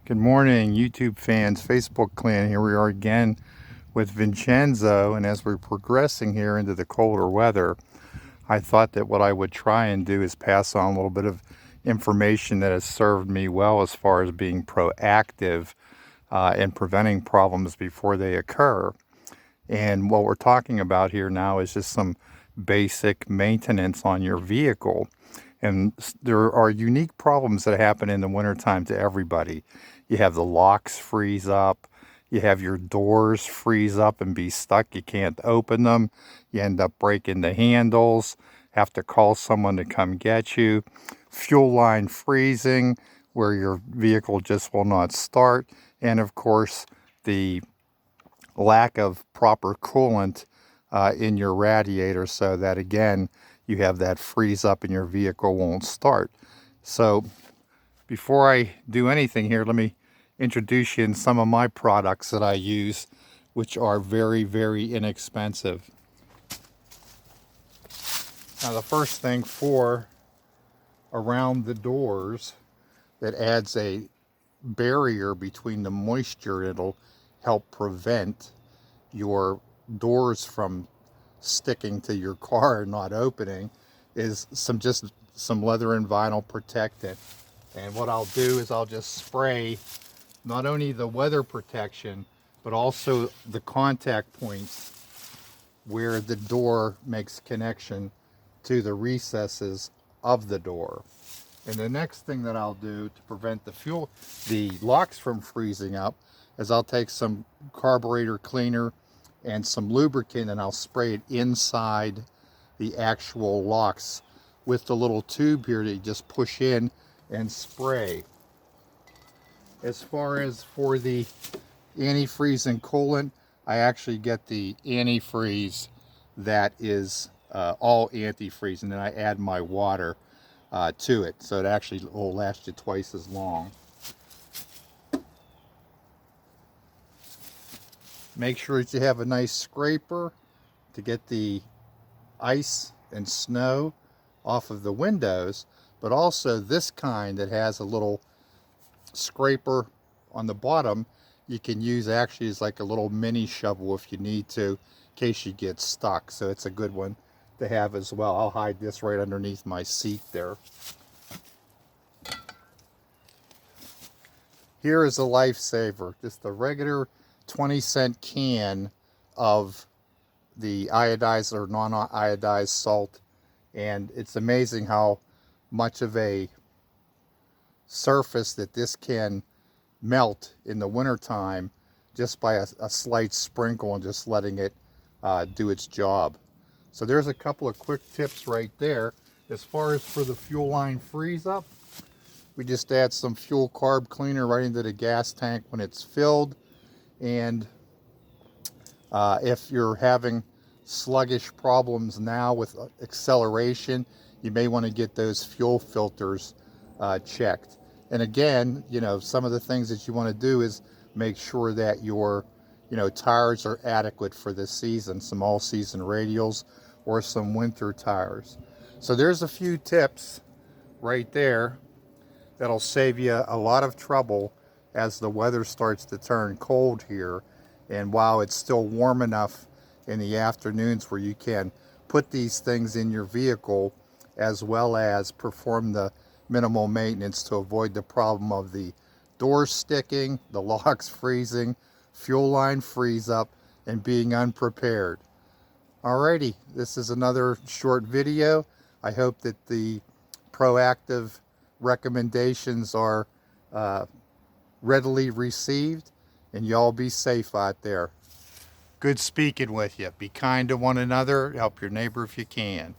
Good morning, YouTube fans, Facebook clan. Here we are again with Vincenzo, and as we're progressing here into the colder weather, I thought that what I would try and do is pass on a little bit of information that has served me well as far as being proactive in preventing problems before they occur. And what we're talking about here now is just some basic maintenance on your vehicle. And there are unique problems that happen in the wintertime to everybody. You have the locks freeze up. You have your doors freeze up and be stuck. You can't open them. You end up breaking the handles. Have to call someone to come get you. Fuel line freezing, where your vehicle just will not start. And of course, the lack of proper coolant in your radiator, so that again you have that freeze up and your vehicle won't start. So before I do anything here, let me introduce you in some of my products that I use, which are very inexpensive. Now the first thing for around the doors that adds a barrier between the moisture, it'll help prevent your doors from sticking to your car and not opening, is some leather and vinyl protectant. And what I'll do is I'll just spray not only the weather protection but also the contact points where the door makes connection to the recesses of the door. And the next thing that I'll do to prevent the locks from freezing up is I'll take some carburetor cleaner and some lubricant and I'll spray it inside the actual locks with the little tube here that you just push in and spray. As far as for the antifreeze and coolant, I actually get the antifreeze that is all antifreeze, and then I add my water to it, so it actually will last you twice as long. Make sure that you have a nice scraper to get the ice and snow off of the windows, but also this kind that has a little scraper on the bottom you can use actually as like a little mini shovel if you need to, in case you get stuck. So it's a good one to have as well. I'll hide this right underneath my seat there. Here is a lifesaver, just a regular 20-cent can of the iodized or non-iodized salt, and it's amazing how much of a surface that this can melt in the wintertime just by a slight sprinkle and just letting it do its job. So there's a couple of quick tips right there. As far as for the fuel line freeze up, we just add some fuel carb cleaner right into the gas tank when it's filled. And if you're having sluggish problems now with acceleration, you may want to get those fuel filters checked. And again, you know, some of the things that you want to do is make sure that your, tires are adequate for this season, some all-season radials or some winter tires. So there's a few tips right there that'll save you a lot of trouble as the weather starts to turn cold here. And while it's still warm enough in the afternoons where you can put these things in your vehicle, as well as perform the minimal maintenance to avoid the problem of the doors sticking, the locks freezing, fuel line freeze up, and being unprepared. Alrighty, this is another short video. I hope that the proactive recommendations are readily received, and y'all be safe out there. Good speaking with you. Be kind to one another. Help your neighbor if you can.